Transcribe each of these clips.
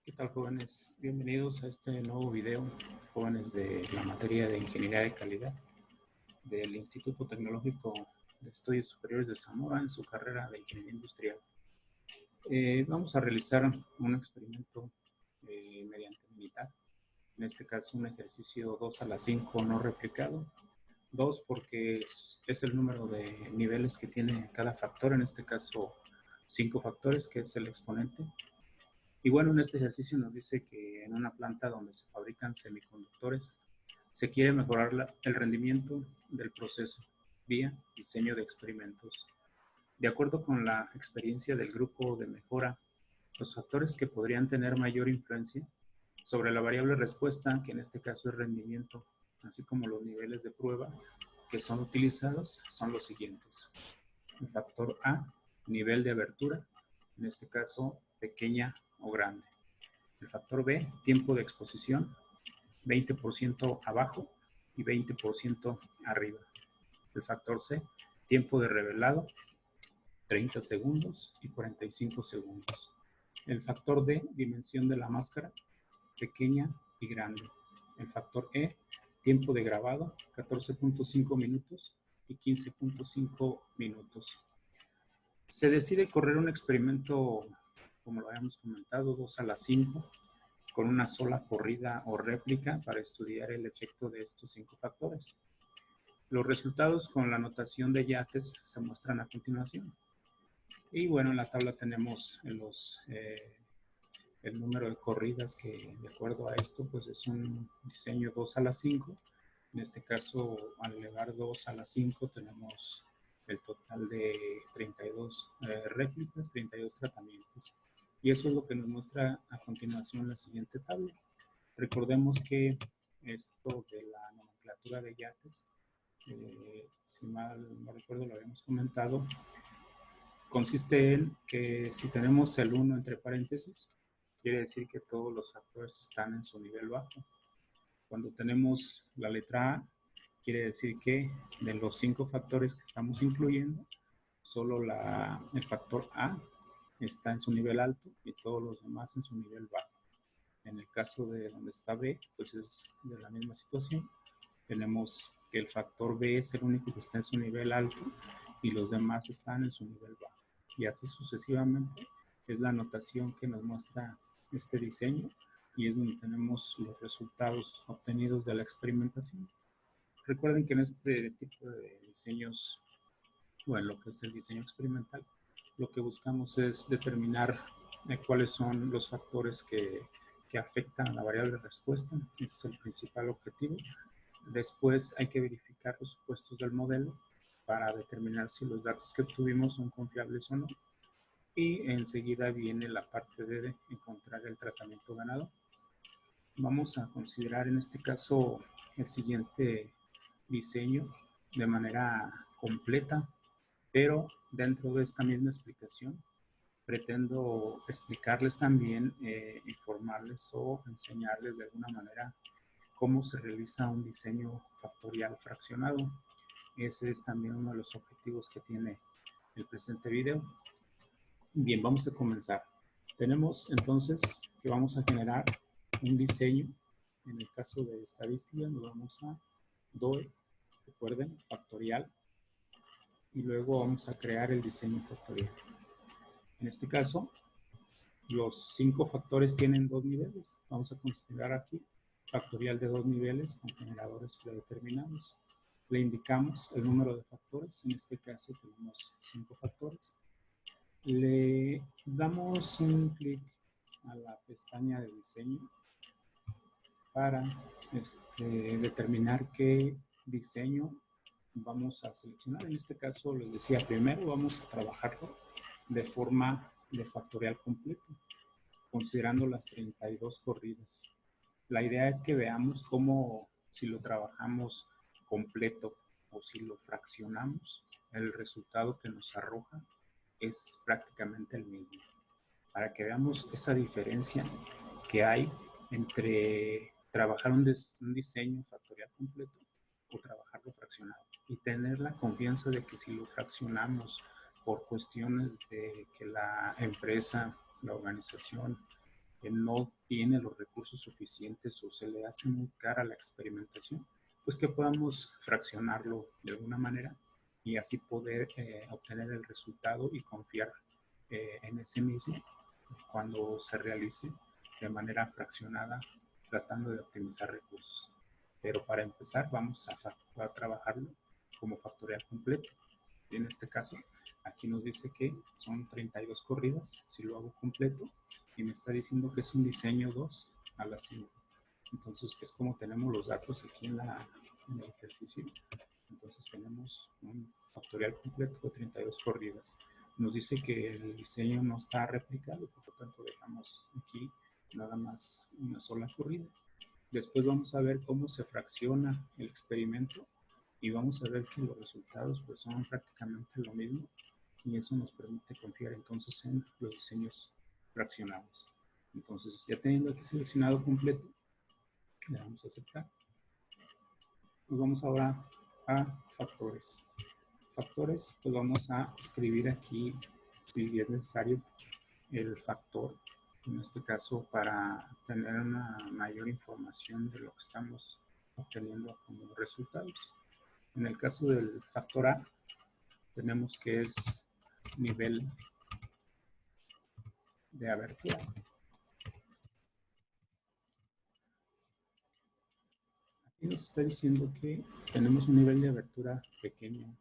¿Qué tal, jóvenes? Bienvenidos a este nuevo video, jóvenes de la materia de Ingeniería de Calidad del Instituto Tecnológico de Estudios Superiores de Zamora en su carrera de Ingeniería Industrial. Vamos a realizar un experimento mediante militar, en este caso un ejercicio 2 a la 5 no replicado, 2 porque es el número de niveles que tiene cada factor, en este caso 5 factores, que es el exponente. Y bueno, en este ejercicio nos dice que en una planta donde se fabrican semiconductores se quiere mejorar el rendimiento del proceso vía diseño de experimentos. De acuerdo con la experiencia del grupo de mejora, los factores que podrían tener mayor influencia sobre la variable respuesta, que en este caso es rendimiento, así como los niveles de prueba que son utilizados, son los siguientes. El factor A, nivel de abertura, en este caso pequeña o grande. El factor B, tiempo de exposición, 20% abajo y 20% arriba. El factor C, tiempo de revelado, 30 segundos y 45 segundos. El factor D, dimensión de la máscara, pequeña y grande. El factor E, tiempo de grabado, 14.5 minutos y 15.5 minutos. Se decide correr un experimento, como lo habíamos comentado, 2 a la 5, con una sola corrida o réplica para estudiar el efecto de estos 5 factores. Los resultados con la notación de Yates se muestran a continuación. Y bueno, en la tabla tenemos el número de corridas que, de acuerdo a esto, pues es un diseño 2 a la 5. En este caso, al elevar 2 a la 5, tenemos el total de 32 réplicas, 32 tratamientos. Y eso es lo que nos muestra a continuación la siguiente tabla. Recordemos que esto de la nomenclatura de Yates, si mal no recuerdo lo habíamos comentado, consiste en que si tenemos el 1 entre paréntesis, quiere decir que todos los factores están en su nivel bajo. Cuando tenemos la letra A, quiere decir que de los 5 factores que estamos incluyendo, solo el factor A está en su nivel alto y todos los demás en su nivel bajo. En el caso de donde está B, pues es de la misma situación. Tenemos que el factor B es el único que está en su nivel alto y los demás están en su nivel bajo. Y así sucesivamente es la notación que nos muestra este diseño y es donde tenemos los resultados obtenidos de la experimentación. Recuerden que en este tipo de diseños, o en lo que es el diseño experimental, lo que buscamos es determinar cuáles son los factores que afectan a la variable de respuesta. Ese es el principal objetivo. Después hay que verificar los supuestos del modelo para determinar si los datos que obtuvimos son confiables o no. Y enseguida viene la parte de encontrar el tratamiento ganador. Vamos a considerar en este caso el siguiente diseño de manera completa, pero dentro de esta misma explicación pretendo explicarles también, informarles o enseñarles de alguna manera cómo se realiza un diseño factorial fraccionado. Ese es también uno de los objetivos que tiene el presente video. Bien, vamos a comenzar. Tenemos entonces que vamos a generar un diseño. En el caso de estadística, nos vamos a DOE, recuerden, factorial, y luego vamos a crear el diseño factorial. En este caso, los 5 factores tienen 2 niveles. Vamos a considerar aquí factorial de 2 niveles con generadores predeterminados. Le indicamos el número de factores, en este caso tenemos 5 factores. Le damos un clic a la pestaña de diseño para determinar qué diseño vamos a seleccionar. En este caso, les decía, primero vamos a trabajarlo de forma de factorial completo, considerando las 32 corridas. La idea es que veamos cómo, si lo trabajamos completo o si lo fraccionamos, el resultado que nos arroja es prácticamente el mismo. Para que veamos esa diferencia que hay entre trabajar un diseño factorial completo o trabajarlo fraccionado. Y tener la confianza de que si lo fraccionamos por cuestiones de que la empresa, la organización no tiene los recursos suficientes o se le hace muy cara la experimentación, pues que podamos fraccionarlo de alguna manera y así poder obtener el resultado y confiar en ese mismo cuando se realice de manera fraccionada, tratando de optimizar recursos. Pero para empezar vamos a trabajarlo como factorial completo. Y en este caso, aquí nos dice que son 32 corridas, si lo hago completo, y me está diciendo que es un diseño 2 a las 5. Entonces, es como tenemos los datos aquí en el ejercicio. Entonces, tenemos un factorial completo de 32 corridas. Nos dice que el diseño no está replicado, por lo tanto, dejamos aquí nada más una sola corrida. Después vamos a ver cómo se fracciona el experimento y vamos a ver que los resultados pues, son prácticamente lo mismo y eso nos permite confiar entonces en los diseños fraccionados. Entonces, ya teniendo aquí seleccionado completo, le damos a aceptar. Nos vamos ahora a factores. Factores, pues vamos a escribir aquí, si es necesario, el factor, en este caso para tener una mayor información de lo que estamos obteniendo como resultados. En el caso del factor A, tenemos que es nivel de abertura. Aquí nos está diciendo que tenemos un nivel de abertura pequeño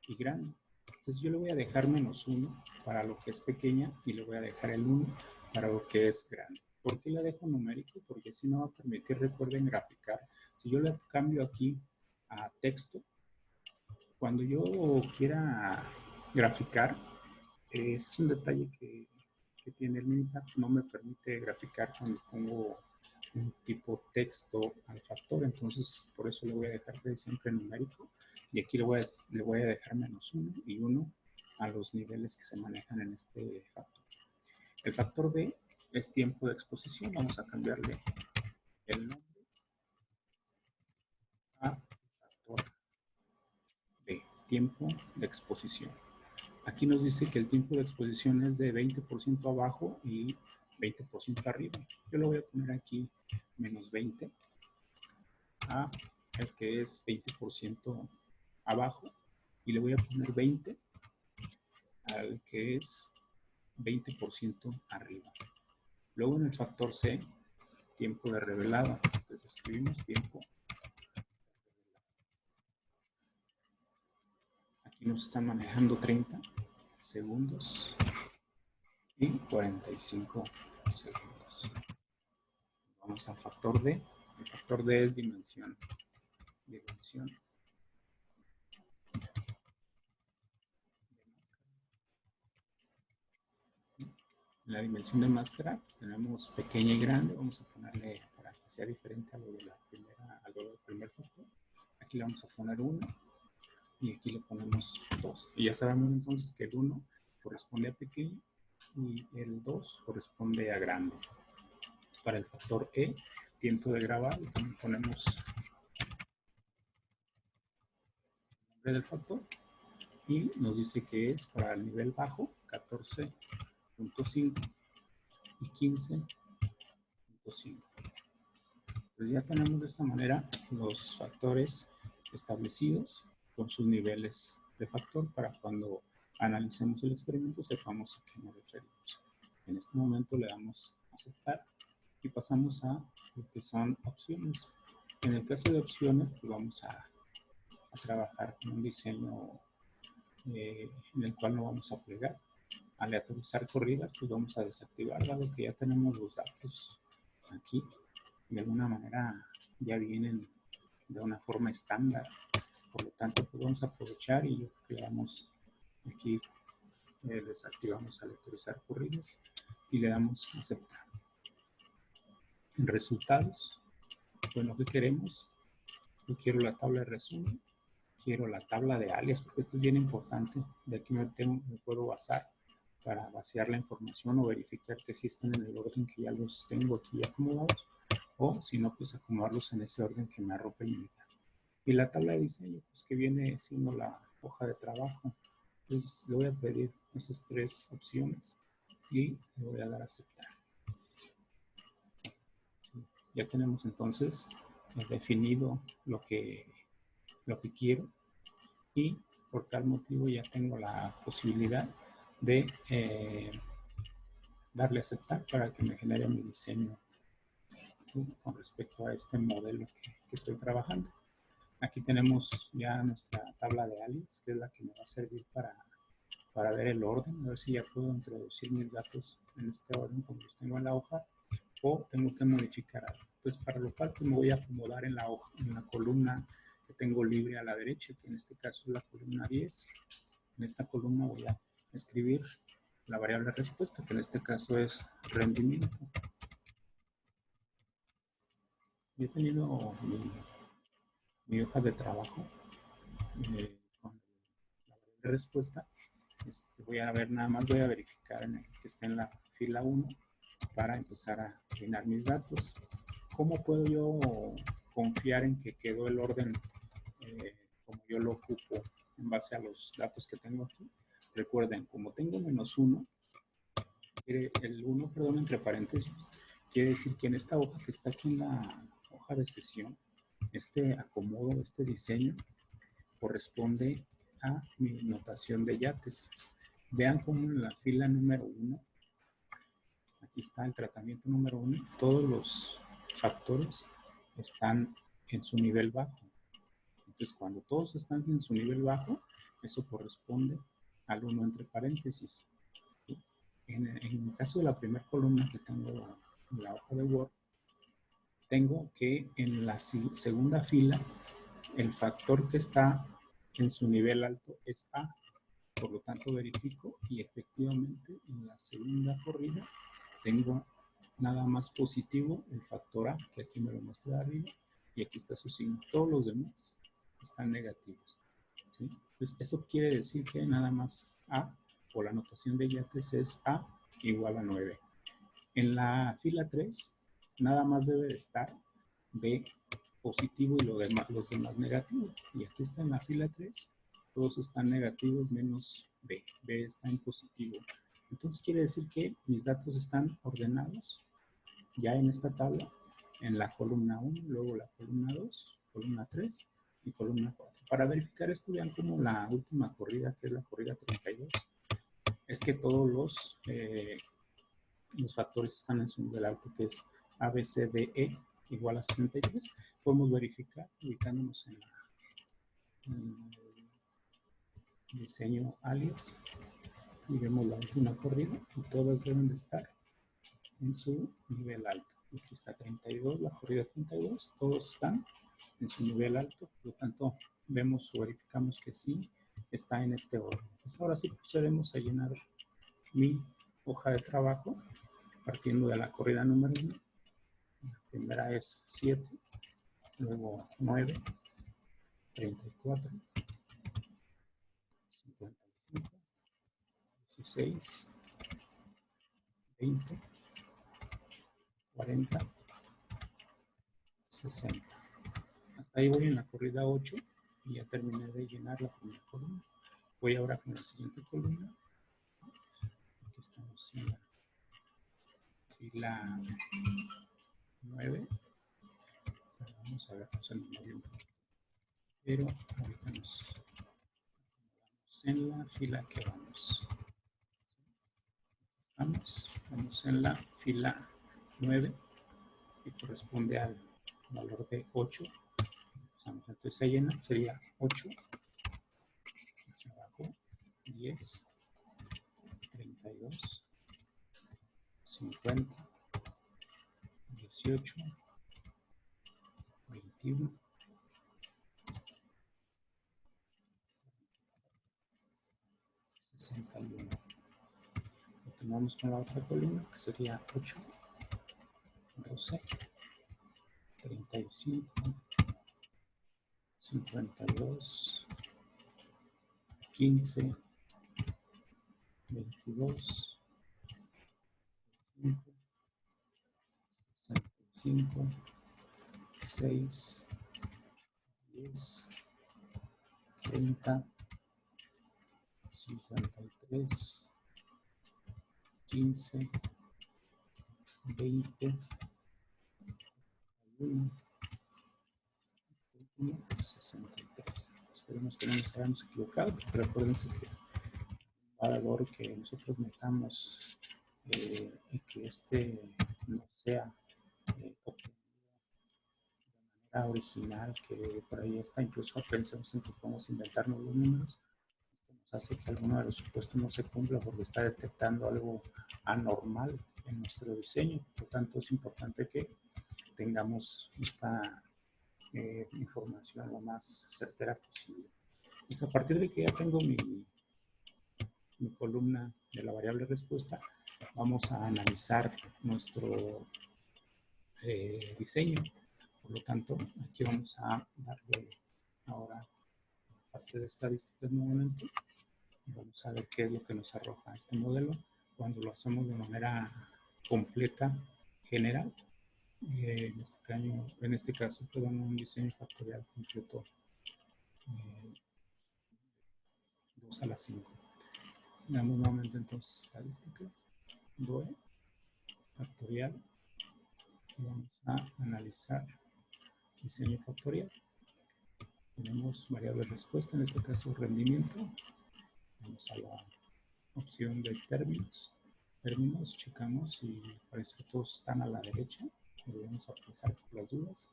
y grande. Entonces yo le voy a dejar -1 para lo que es pequeña y le voy a dejar el 1 para lo que es grande. ¿Por qué le dejo numérico? Porque si no va a permitir, recuerden, graficar. Si yo le cambio aquí a texto, cuando yo quiera graficar, es un detalle que tiene el Minitab, no me permite graficar cuando pongo un tipo texto al factor, entonces por eso le voy a dejar siempre numérico y aquí le voy a dejar -1 y 1 a los niveles que se manejan en este factor. El factor B es tiempo de exposición, vamos a cambiarle el nombre a factor B, tiempo de exposición. Aquí nos dice que el tiempo de exposición es de 20% abajo y 20% arriba. Yo lo voy a poner aquí -20 a el que es 20% abajo y le voy a poner 20 al que es 20% arriba. Luego en el factor C, tiempo de revelado. Entonces escribimos tiempo. Aquí nos están manejando 30 segundos y 45 segundos. Vamos al factor D. El factor D es dimensión. En la dimensión de máscara pues tenemos pequeña y grande. Vamos a ponerle, para que sea diferente a lo del primer factor, aquí le vamos a poner 1 y aquí le ponemos 2. Y ya sabemos entonces que el 1 corresponde a pequeño y el 2 corresponde a grande. Para el factor E, tiempo de grabado, también ponemos el nombre del factor y nos dice que es para el nivel bajo 14.5 y 15.5. Entonces ya tenemos de esta manera los factores establecidos con sus niveles de factor para cuando analicemos el experimento sepamos a qué nos referimos. En este momento le damos a aceptar y pasamos a lo que son opciones. En el caso de opciones, pues vamos a trabajar con un diseño en el cual no vamos a plegar. Aleatorizar corridas, pues vamos a desactivar, dado que ya tenemos los datos aquí. De alguna manera ya vienen de una forma estándar. Por lo tanto, pues vamos a aprovechar y le damos aquí, desactivamos aleatorizar corridas y le damos a aceptar. En resultados, pues lo que queremos, yo quiero la tabla de resumen, quiero la tabla de alias, porque esto es bien importante. De aquí me puedo basar para vaciar la información o verificar que sí están en el orden que ya los tengo aquí acomodados, o si no, pues acomodarlos en ese orden que me arroja el Minitab. Y la tabla de diseño, pues que viene siendo la hoja de trabajo. Entonces le voy a pedir esas 3 opciones y le voy a dar a aceptar. Ya tenemos entonces definido lo que quiero y por tal motivo ya tengo la posibilidad de darle a aceptar para que me genere mi diseño con respecto a este modelo que estoy trabajando. Aquí tenemos ya nuestra tabla de alias, que es la que me va a servir para ver el orden, a ver si ya puedo introducir mis datos en este orden como los tengo en la hoja, o tengo que modificar algo. Pues para lo cual me voy a acomodar en la hoja, en la columna que tengo libre a la derecha, que en este caso es la columna 10. En esta columna voy a escribir la variable respuesta, que en este caso es rendimiento. Yo he tenido mi hoja de trabajo con la variable respuesta. Voy a ver, nada más voy a verificar en el que esté en la fila 1 para empezar a llenar mis datos. ¿Cómo puedo yo confiar en que quedó el orden como yo lo ocupo en base a los datos que tengo aquí? Recuerden, como tengo -1, el 1, perdón, entre paréntesis, quiere decir que en esta hoja que está aquí en la hoja de sesión, este acomodo, este diseño, corresponde a mi notación de yates. Vean cómo en la fila número 1, aquí está el tratamiento número 1, todos los factores están en su nivel bajo. Entonces, cuando todos están en su nivel bajo, eso corresponde al 1 entre paréntesis. En el caso de la primera columna que tengo en la hoja de Word, tengo que en la segunda fila, el factor que está en su nivel alto es A. Por lo tanto, verifico y efectivamente en la segunda corrida tengo nada más positivo el factor A, que aquí me lo muestra arriba, y aquí está su signo. Todos los demás están negativos. ¿Sí? Entonces, eso quiere decir que nada más A, o la notación de yates es A igual a 9. En la fila 3, nada más debe de estar B positivo y los demás negativos. Y aquí está en la fila 3, todos están negativos menos B. B está en positivo. Entonces quiere decir que mis datos están ordenados ya en esta tabla, en la columna 1, luego la columna 2, columna 3 y columna 4. Para verificar esto, vean como la última corrida, que es la corrida 32, es que todos los factores están en su nivel alto, que es A, B, C, D, E igual a 63. Podemos verificar ubicándonos en el diseño alias y vemos la última corrida y todas deben de estar en su nivel alto. Aquí está 32, la corrida 32, todos están en su nivel alto, por lo tanto vemos o verificamos que sí está en este orden. Pues ahora sí procedemos a llenar mi hoja de trabajo partiendo de la corrida número 1. La primera es 7, luego 9, 34, 55, 16, 20, 40, 60. Hasta ahí voy en la corrida 8 y ya terminé de llenar la primera columna. Voy ahora con la siguiente columna. Aquí estamos en la fila 9. Vamos a ver, no se nos movió. Pero ahorita nos en la fila que vamos. Vamos en la fila 9, que corresponde al valor de 8. Entonces se llena, sería 8, hacia abajo, 10, 32, 50, 18, 21, 61. Continuamos con la otra columna, que sería 8, 12, 35, 52, 15, 22, 5, 65, 6, 10, 30, 53, 15, 20, 63. Esperemos que no nos hayamos equivocado, porque recuérdense que cada valor que nosotros metamos y que no sea obtenido de manera original, que por ahí está, incluso pensemos en que podemos inventarnos los números, nos hace que alguno de los supuestos no se cumpla porque está detectando algo anormal en nuestro diseño. Por lo tanto, es importante que tengamos esta información lo más certera posible. Pues a partir de que ya tengo mi columna de la variable respuesta, vamos a analizar nuestro diseño. Por lo tanto, aquí vamos a darle ahora parte de estadísticas nuevamente. Vamos a ver qué es lo que nos arroja este modelo cuando lo hacemos de manera completa, general. En este caso, perdón, un diseño factorial completo 2 a la 5. Veamos nuevamente entonces estadísticas, DOE, factorial. Vamos a analizar diseño factorial. Tenemos variable respuesta, en este caso rendimiento. Vamos a la opción de términos. Términos, checamos y parece que todos están a la derecha. Volvemos a pasar por las dudas.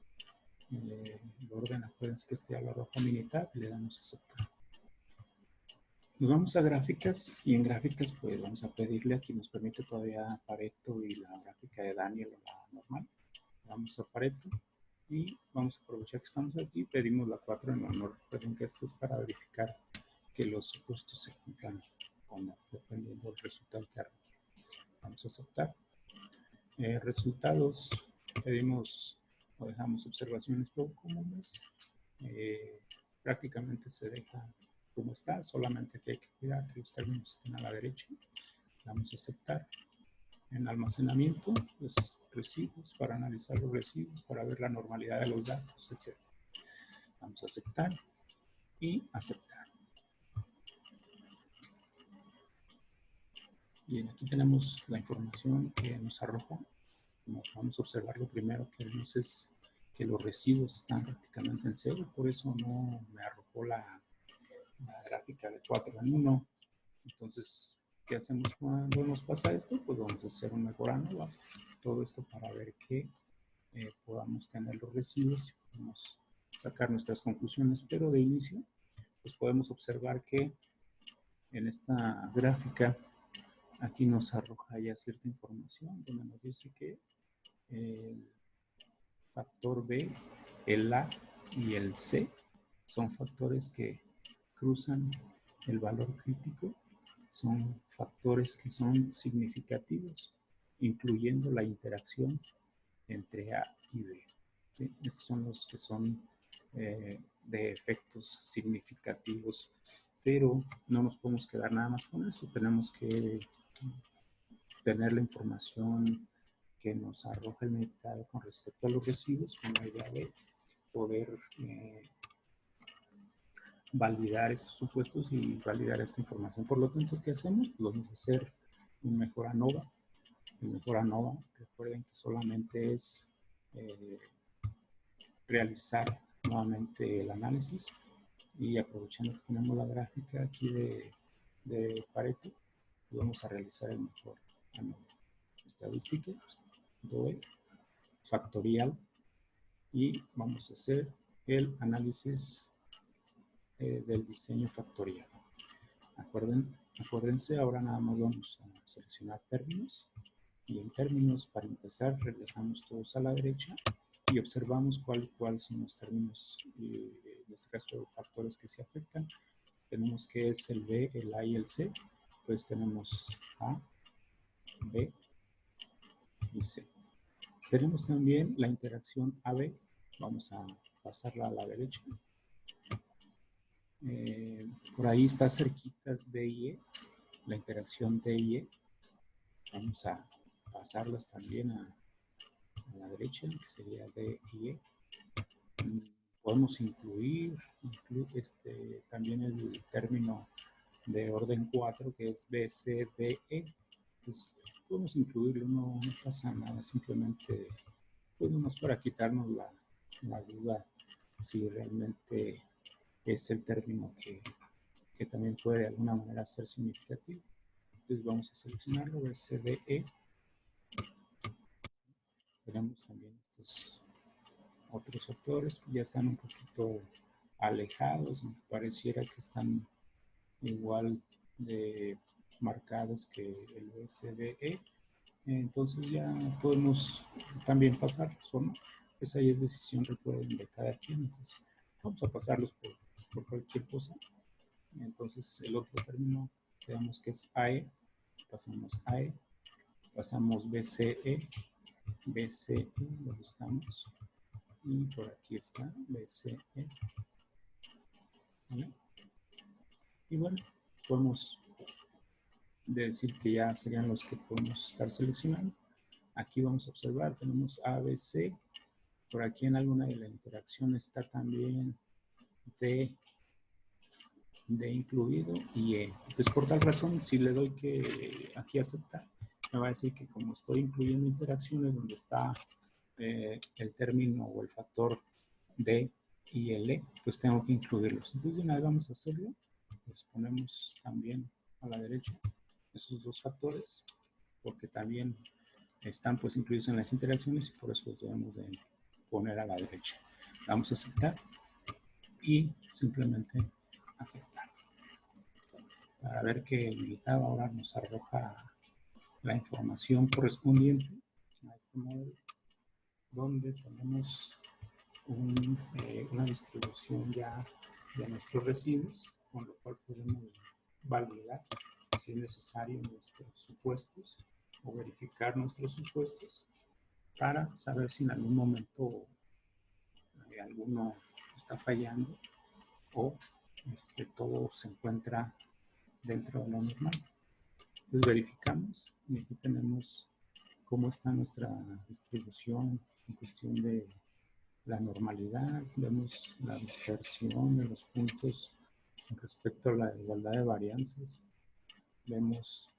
El orden, acuérdense que este ya lo arroja Minitab y le damos a aceptar. Nos vamos a gráficas y en gráficas pues vamos a pedirle, aquí nos permite todavía Pareto y la gráfica de Daniel o la normal. Vamos a Pareto y vamos a aprovechar que estamos aquí, pedimos la 4 en honor. Recuerden que esto es para verificar que los supuestos se cumplan o no, dependiendo del resultado que arroje. Vamos a aceptar. Resultados, pedimos o dejamos observaciones poco comunes. Prácticamente se deja como está, solamente que hay que cuidar que los términos estén a la derecha. Vamos a aceptar. En almacenamiento, pues recibos, para analizar los recibos, para ver la normalidad de los datos, etc. Vamos a aceptar y aceptar. Bien, aquí tenemos la información que nos arroja. Vamos a observar lo primero que vemos es que los recibos están prácticamente en cero, por eso no me arrojó la gráfica de 4 en 1. Entonces, ¿qué hacemos cuando nos pasa esto? Pues vamos a hacer un mejorando, todo esto para ver que podamos tener los recibos y podemos sacar nuestras conclusiones, pero de inicio, pues podemos observar que en esta gráfica aquí nos arroja ya cierta información donde nos dice que el factor B, el A y el C son factores que cruzan el valor crítico, son factores que son significativos, incluyendo la interacción entre A y B. ¿Sí? Estos son los que son de efectos significativos, pero no nos podemos quedar nada más con eso, tenemos que tener la información que nos arroja el mercado con respecto a los recibos, con la idea de poder validar estos supuestos y validar esta información. Por lo tanto, ¿qué hacemos? Pues vamos a hacer un mejor ANOVA. El mejor ANOVA, recuerden que solamente es realizar nuevamente el análisis y aprovechando que tenemos la gráfica aquí de Pareto, vamos a realizar el mejor ANOVA. Estadísticas, DOE, factorial y vamos a hacer el análisis del diseño factorial. Acuérdense, ahora nada más vamos a seleccionar términos y en términos, para empezar, regresamos todos a la derecha y observamos cuáles son los términos, en este caso factores que se afectan. Tenemos que es el B, el A y el C. Pues tenemos A, B y C. Tenemos también la interacción AB. Vamos a pasarla a la derecha. Por ahí está cerquitas D y E, la interacción D y E. Vamos a pasarlas también a la derecha, que sería D y E. Podemos incluir también el término de orden 4, que es B, C, D, E. Entonces, podemos incluirlo, no pasa nada, simplemente pues nomás para quitarnos la duda si realmente es el término que también puede de alguna manera ser significativo. Entonces vamos a seleccionarlo, BCDE. Tenemos también estos otros factores, ya están un poquito alejados, aunque pareciera que están igual de marcados que el BCDE. Entonces ya podemos también pasarlos, ¿o no? Esa ya es decisión, recuerden, de cada quien. Entonces vamos a pasarlos por cualquier cosa. Entonces el otro término, quedamos que es AE, pasamos AE, pasamos BCE, BCE, lo buscamos, y por aquí está, BCE. ¿Vale? Y bueno, podemos decir que ya serían los que podemos estar seleccionando. Aquí vamos a observar, tenemos A, B, C. Por aquí en alguna de la interacción está también D incluido y E. Pues por tal razón, si le doy que aquí aceptar, me va a decir que como estoy incluyendo interacciones donde está el término o el factor D y el E, pues tengo que incluirlos. Entonces de una vez vamos a hacerlo. Les ponemos también a la derecha esos dos factores, porque también están pues incluidos en las interacciones y por eso los debemos de poner a la derecha. Vamos a aceptar y simplemente aceptar. Para ver que el editado ahora nos arroja la información correspondiente a este modelo, donde tenemos una distribución ya de nuestros residuos, con lo cual podemos validar si es necesario nuestros supuestos o verificar nuestros supuestos para saber si en algún momento alguno está fallando o todo se encuentra dentro de lo normal. Entonces verificamos y aquí tenemos cómo está nuestra distribución en cuestión de la normalidad, vemos la dispersión de los puntos con respecto a la igualdad de varianzas, vemos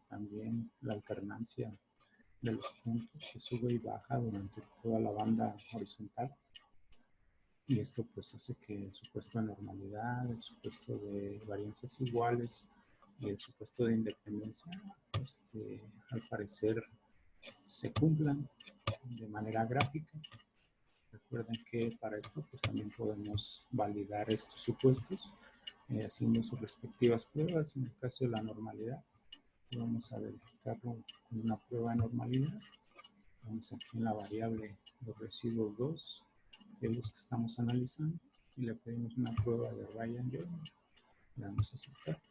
también la alternancia de los puntos que sube y baja durante toda la banda horizontal. Y esto pues hace que el supuesto de normalidad, el supuesto de varianzas iguales y el supuesto de independencia, al parecer se cumplan de manera gráfica. Recuerden que para esto pues también podemos validar estos supuestos haciendo sus respectivas pruebas. En el caso de la normalidad, vamos a verificarlo con una prueba de normalidad. Vamos aquí en la variable los residuos 2, que es los que estamos analizando, y le pedimos una prueba de Ryan-Joyner. Le damos a aceptar.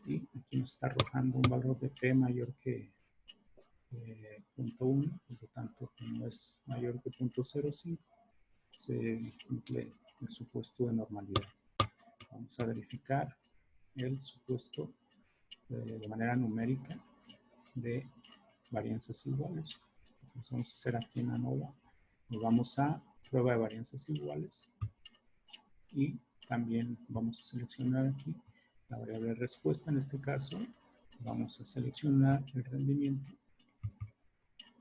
Y aquí nos está arrojando un valor de P mayor que 0.1, por lo tanto, como es mayor que 0.05, se cumple el supuesto de normalidad. Vamos a verificar el supuesto de manera numérica de varianzas iguales. Entonces vamos a hacer aquí en ANOVA, nos vamos a prueba de varianzas iguales y también vamos a seleccionar aquí la variable respuesta. En este caso vamos a seleccionar el rendimiento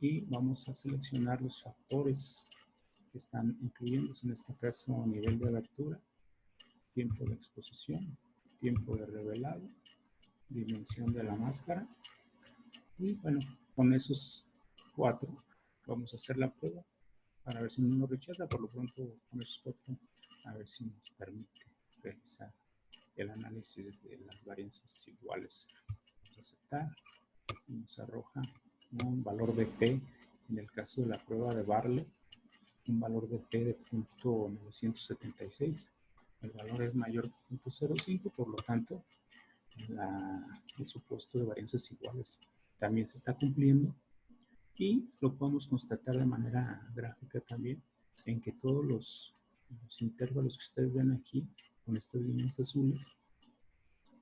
y vamos a seleccionar los factores que están incluyéndose, en este caso nivel de abertura, tiempo de exposición, tiempo de revelado, dimensión de la máscara. Y bueno, con esos 4 vamos a hacer la prueba para ver si no nos rechaza. Por lo pronto, con esos 4, a ver si nos permite realizar el análisis de las varianzas iguales. Vamos a aceptar y nos arroja un valor de P en el caso de la prueba de Barley, un valor de P de 0.976. El valor es mayor que 0.05, por lo tanto, el supuesto de varianzas iguales también se está cumpliendo y lo podemos constatar de manera gráfica también en que todos los intervalos que ustedes ven aquí con estas líneas azules,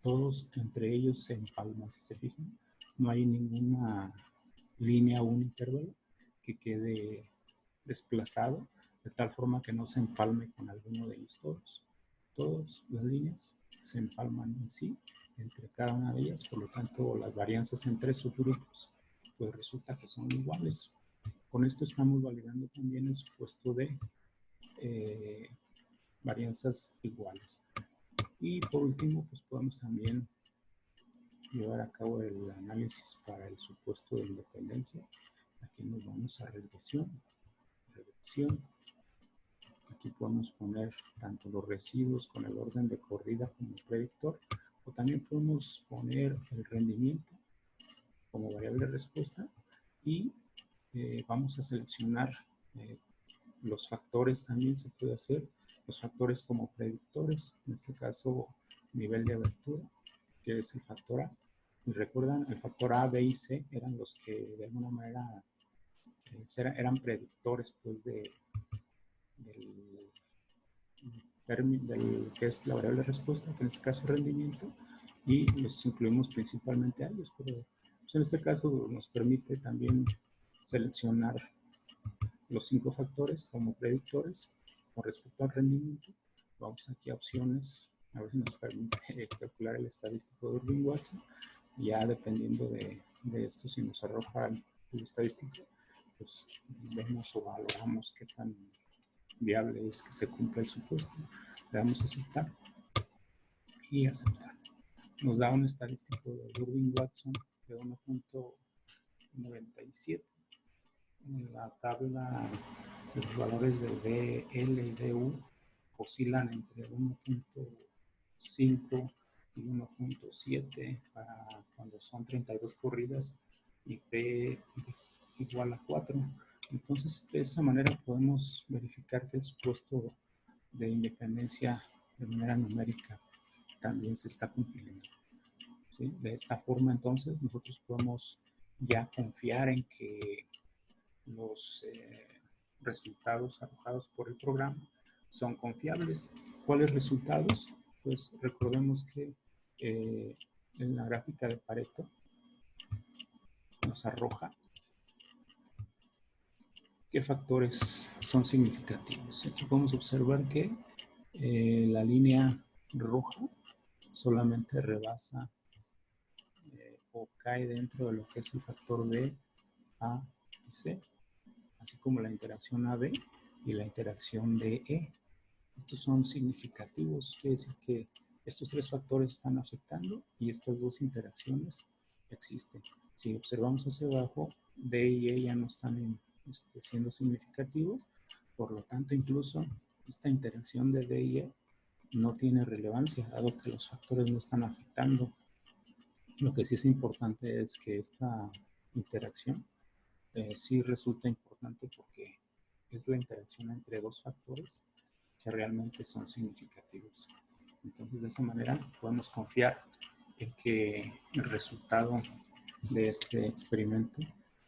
todos entre ellos se empalman. Si se fijan, no hay ninguna línea o un intervalo que quede desplazado de tal forma que no se empalme con alguno de ellos. Todas las líneas se empalman en sí entre cada una de ellas, por lo tanto las varianzas entre subgrupos pues resulta que son iguales, Con esto estamos validando también el supuesto de varianzas iguales. Y por último, pues podemos también llevar a cabo el análisis para el supuesto de independencia. Aquí nos vamos a regresión. Aquí podemos poner tanto los residuos con el orden de corrida como predictor, o también podemos poner el rendimiento como variable de respuesta y vamos a seleccionar los factores, también se puede hacer los factores como predictores, en este caso nivel de abertura, que es el factor A. Y recuerdan, el factor A, B y C eran los que de alguna manera eran predictores pues, del que es la variable de respuesta, que en este caso es rendimiento, y los incluimos principalmente a ellos, pero pues, en este caso nos permite también seleccionar los 5 factores como predictores con respecto al rendimiento. Vamos aquí a opciones, a ver si nos permite calcular el estadístico de Irving-Watson. Ya dependiendo de esto, si nos arroja el estadístico, pues vemos o valoramos qué tan viable es que se cumpla el supuesto. Le damos a aceptar y aceptar. Nos da un estadístico de Irving-Watson de 1.97. En la tabla, los valores de D, L y DU oscilan entre 1.5 y 1.7 para cuando son 32 corridas y P igual a 4. Entonces, de esa manera podemos verificar que el supuesto de independencia de manera numérica también se está cumpliendo. ¿Sí? De esta forma, entonces, nosotros podemos ya confiar en que los resultados arrojados por el programa son confiables. ¿Cuáles resultados? Pues recordemos que en la gráfica de Pareto nos arroja qué factores son significativos. Aquí podemos observar que la línea roja solamente rebasa o cae dentro de lo que es el factor B, A y C, así como la interacción AB y la interacción DE. Estos son significativos, quiere decir que estos 3 factores están afectando y estas 2 interacciones existen. Si observamos hacia abajo, D y E ya no están siendo significativos, por lo tanto incluso esta interacción de D y E no tiene relevancia, dado que los factores no están afectando. Lo que sí es importante es que esta interacción sí resulta importante porque es la interacción entre 2 factores que realmente son significativos. Entonces, de esa manera podemos confiar en que el resultado de este experimento,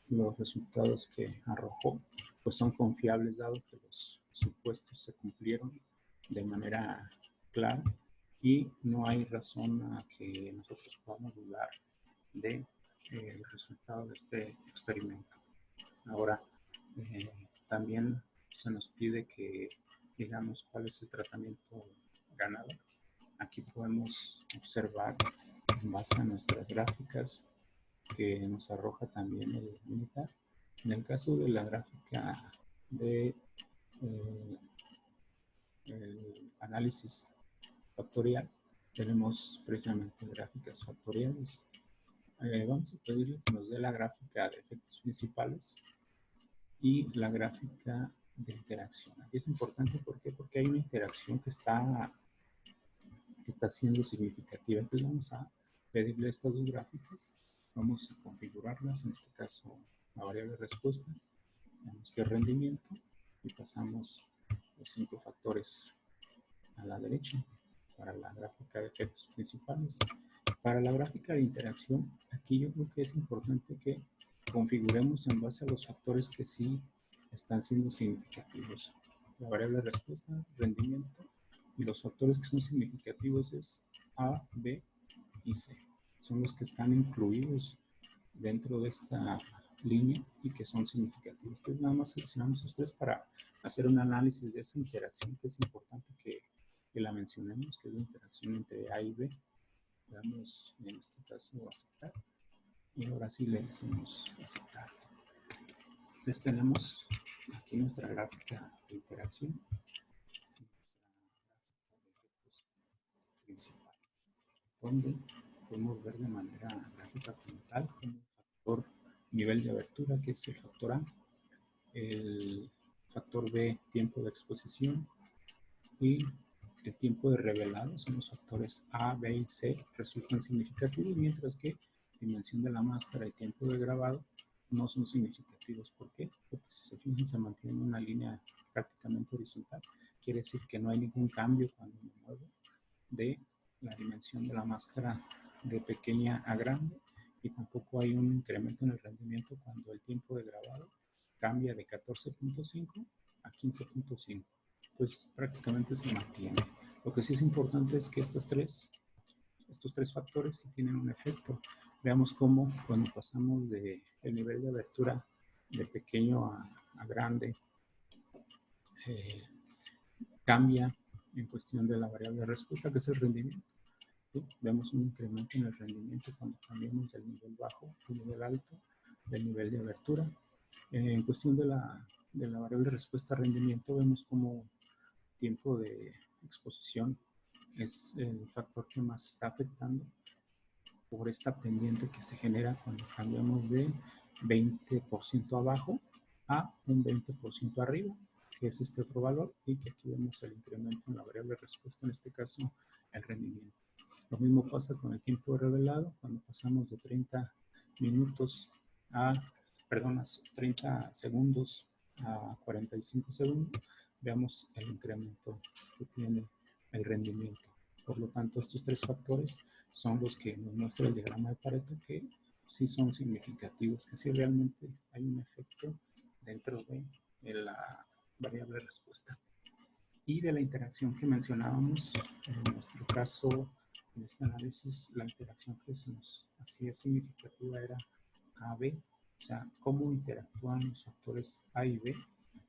los resultados que arrojó, pues son confiables, dado que los supuestos se cumplieron de manera clara y no hay razón a que nosotros podamos dudar de el resultado de este experimento. Ahora, también se nos pide que digamos cuál es el tratamiento ganado. Aquí podemos observar en base a nuestras gráficas que nos arroja también el limitar. En el caso de la gráfica de el análisis factorial, tenemos precisamente gráficas factoriales. Vamos a pedirle que nos dé la gráfica de efectos principales y la gráfica de interacción. Aquí es importante porque hay una interacción que está siendo significativa. Entonces vamos a pedirle estas 2 gráficas, vamos a configurarlas, en este caso la variable de respuesta, vemos que es rendimiento y pasamos los 5 factores a la derecha para la gráfica de efectos principales. Para la gráfica de interacción, aquí yo creo que es importante que configuremos en base a los factores que sí están siendo significativos. La variable de respuesta, rendimiento, y los factores que son significativos es A, B y C. Son los que están incluidos dentro de esta línea y que son significativos. Entonces nada más seleccionamos los 3 para hacer un análisis de esa interacción que es importante que la mencionemos, que es la interacción entre A y B. Le damos en este caso aceptar y ahora sí le decimos aceptar. Entonces tenemos aquí nuestra gráfica de interacción, principal, donde podemos ver de manera gráfica como tal, como el factor nivel de abertura, que es el factor A, el factor B, tiempo de exposición, y el tiempo de revelado, son los factores A, B y C, resultan significativos, mientras que dimensión de la máscara y tiempo de grabado no son significativos. ¿Por qué? Porque si se fijan se mantiene una línea prácticamente horizontal. Quiere decir que no hay ningún cambio cuando me muevo de la dimensión de la máscara de pequeña a grande, y tampoco hay un incremento en el rendimiento cuando el tiempo de grabado cambia de 14.5 a 15.5. Pues prácticamente se mantiene. Lo que sí es importante es que estos tres factores sí tienen un efecto. Veamos cómo cuando pasamos del nivel de abertura de pequeño a grande, cambia en cuestión de la variable de respuesta, que es el rendimiento. ¿Sí? Vemos un incremento en el rendimiento cuando cambiamos del nivel bajo al nivel alto, del nivel de abertura. En cuestión de la variable de respuesta a rendimiento, vemos como tiempo de exposición es el factor que más está afectando por esta pendiente que se genera cuando cambiamos de 20% abajo a un 20% arriba, que es este otro valor, y que aquí vemos el incremento en la variable de respuesta, en este caso el rendimiento. Lo mismo pasa con el tiempo de revelado, cuando pasamos de 30 minutos a, perdón, 30 segundos a 45 segundos, veamos el incremento que tiene el rendimiento. Por lo tanto, estos tres factores son los que nos muestra el diagrama de Pareto, que sí son significativos, que sí realmente hay un efecto dentro de la variable respuesta. Y de la interacción que mencionábamos, en nuestro caso, en este análisis, la interacción que se nos hacía significativa era A-B, o sea, cómo interactúan los factores A y B.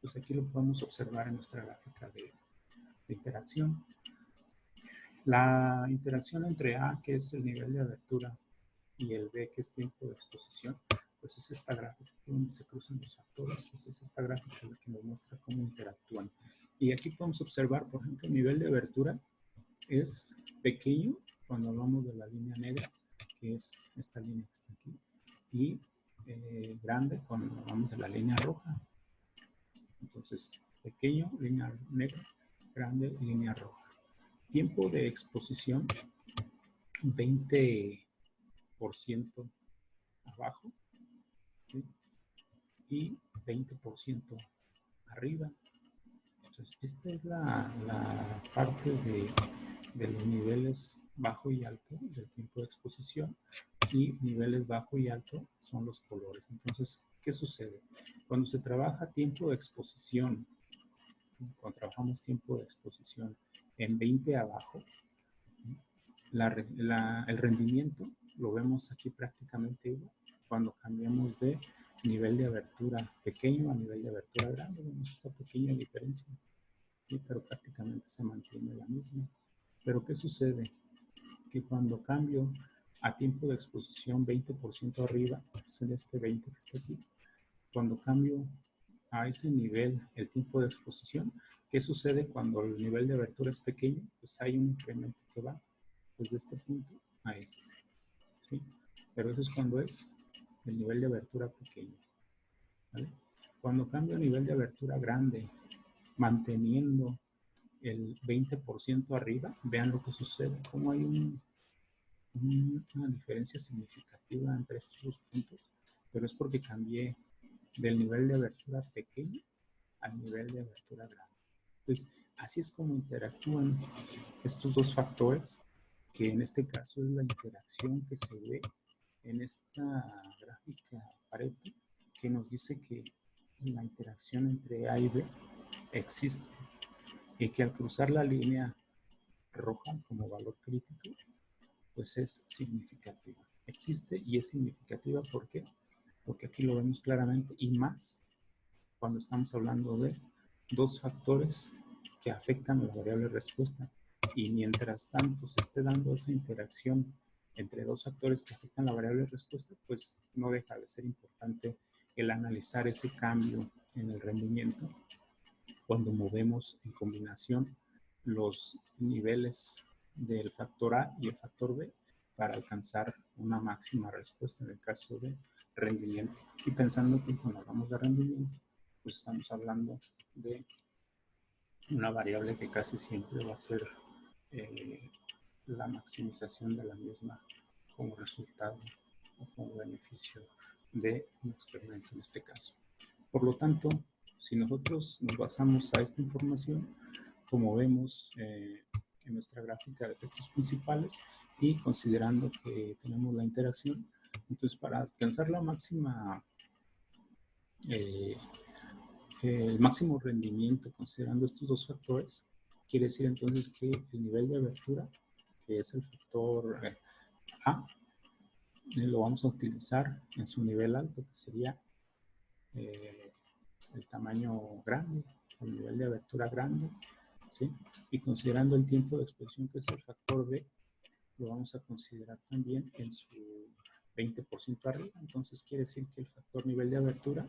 Pues aquí lo podemos observar en nuestra gráfica de interacción. La interacción entre A, que es el nivel de abertura, y el B, que es tiempo de exposición, pues es esta gráfica donde se cruzan los factores, pues es esta gráfica la que nos muestra cómo interactúan. Y aquí podemos observar, por ejemplo, el nivel de abertura es pequeño cuando hablamos de la línea negra, que es esta línea que está aquí, y grande cuando hablamos de la línea roja. Entonces, pequeño, línea negra, grande, línea roja. Tiempo de exposición, 20% abajo, ¿sí? Y 20% arriba. Entonces, esta es la parte de los niveles bajo y alto del tiempo de exposición, y niveles bajo y alto son los colores. Entonces, ¿qué sucede? Cuando se trabaja tiempo de exposición, cuando trabajamos tiempo de exposición en 20 abajo, el rendimiento lo vemos aquí prácticamente igual. Cuando cambiamos de nivel de abertura pequeño a nivel de abertura grande, vemos esta pequeña diferencia, ¿sí? Pero prácticamente se mantiene la misma. Pero ¿qué sucede? Que cuando cambio a tiempo de exposición 20% arriba, es en este 20 que está aquí, cuando cambio a ese nivel el tiempo de exposición, ¿qué sucede cuando el nivel de abertura es pequeño? Pues hay un incremento que va desde este punto a este, ¿sí? Pero eso es cuando es el nivel de abertura pequeño, ¿vale? Cuando cambio a nivel de abertura grande, manteniendo el 20% arriba, vean lo que sucede, cómo hay una diferencia significativa entre estos dos puntos, pero es porque cambié del nivel de abertura pequeño al nivel de abertura grande. Entonces, así es como interactúan estos dos factores, que en este caso es la interacción que se ve en esta gráfica Pareto, que nos dice que la interacción entre A y B existe, y que al cruzar la línea roja como valor crítico, pues es significativa. Existe y es significativa, ¿por qué? Porque aquí lo vemos claramente, y más cuando estamos hablando de dos factores que afectan a la variable respuesta. Y mientras tanto se esté dando esa interacción entre dos factores que afectan la variable respuesta, pues no deja de ser importante el analizar ese cambio en el rendimiento cuando movemos en combinación los niveles del factor A y el factor B para alcanzar una máxima respuesta en el caso de rendimiento. Y pensando que cuando hablamos de rendimiento, pues estamos hablando de una variable que casi siempre va a ser la maximización de la misma como resultado o como beneficio de un experimento en este caso. Por lo tanto, si nosotros nos basamos a esta información, como vemos en nuestra gráfica de efectos principales y considerando que tenemos la interacción, entonces para alcanzar la máxima, el máximo rendimiento considerando estos dos factores, quiere decir entonces que el nivel de abertura, que es el factor A, lo vamos a utilizar en su nivel alto, que sería el tamaño grande, el nivel de abertura grande, ¿sí? Y considerando el tiempo de exposición, que es el factor B, lo vamos a considerar también en su 20% arriba. Entonces quiere decir que el factor nivel de abertura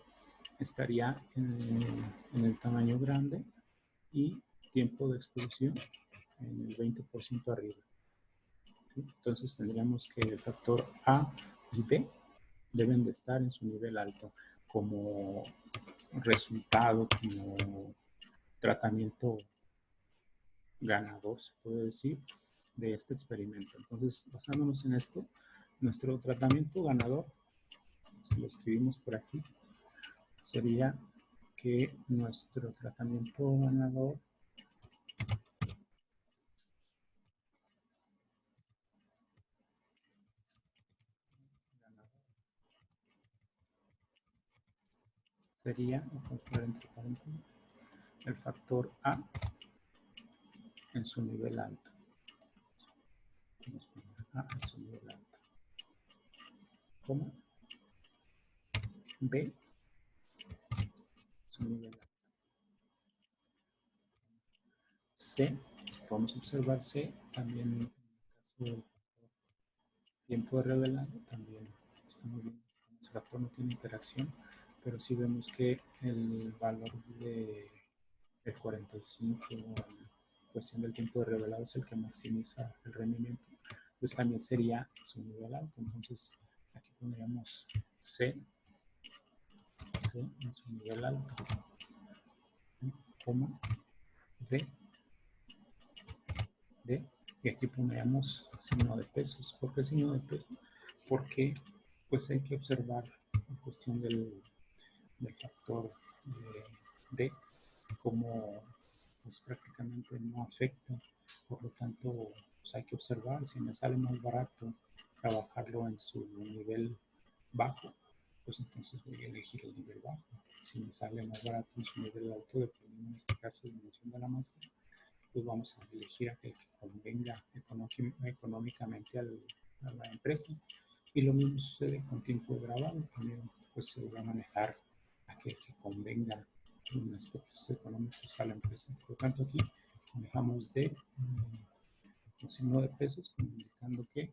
estaría en el tamaño grande y tiempo de exposición en el 20% arriba. ¿Sí? Entonces tendríamos que el factor A y B deben de estar en su nivel alto como resultado, como tratamiento ganador, se puede decir, de este experimento. Entonces, basándonos en esto, nuestro tratamiento ganador, si lo escribimos por aquí, sería que nuestro tratamiento ganador sería, vamos a poner entre paréntesis, el factor A en su nivel alto. Vamos a poner A en su nivel alto. ¿Cómo? B su nivel alto. C, si podemos observar C, también en el caso del tiempo de revelado, también estamos viendo que ese factor no tiene interacción, pero sí vemos que el valor de el 45 en cuestión del tiempo de revelado es el que maximiza el rendimiento. Entonces también sería su nivel alto. Entonces aquí pondríamos C en su nivel alto, coma D, y aquí pondríamos signo de pesos. ¿Por qué signo de pesos? Porque pues hay que observar en cuestión del factor D como pues prácticamente no afecta, por lo tanto pues hay que observar. Si me sale más barato trabajarlo en su nivel bajo, pues entonces voy a elegir el nivel bajo. Si me sale más barato en su nivel alto, dependiendo en este caso de la dimensión de la masa, pues vamos a elegir aquel que convenga económicamente a la empresa. Y lo mismo sucede con tiempo de grabado, también pues se va a manejar aquel que convenga en aspectos económicos a la empresa. Por lo tanto, aquí manejamos de un signo de pesos, indicando que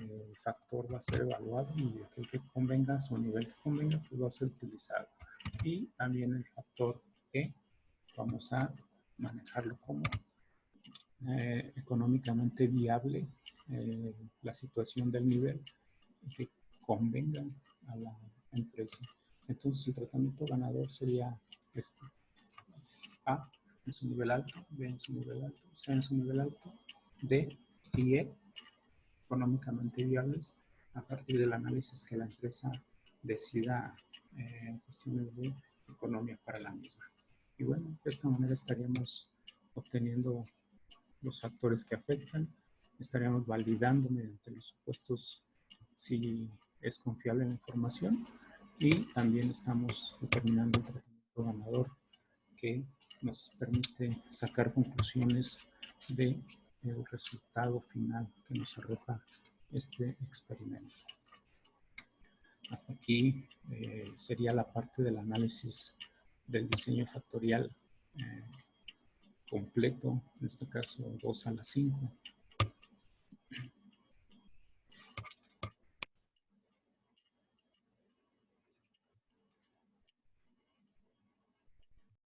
el factor va a ser evaluado y aquel que convenga, su nivel que convenga, pues va a ser utilizado. Y también el factor E, vamos a manejarlo como económicamente viable la situación del nivel que convenga a la empresa. Entonces el tratamiento ganador sería este: A en su nivel alto, B en su nivel alto, C en su nivel alto, D y E económicamente viables a partir del análisis que la empresa decida en cuestiones de economía para la misma. Y bueno, de esta manera estaríamos obteniendo los factores que afectan, estaríamos validando mediante los supuestos si es confiable la información, y también estamos determinando el tratamiento ganador que nos permite sacar conclusiones de el resultado final que nos arroja este experimento. Hasta aquí sería la parte del análisis del diseño factorial completo, en este caso 2 a la 5.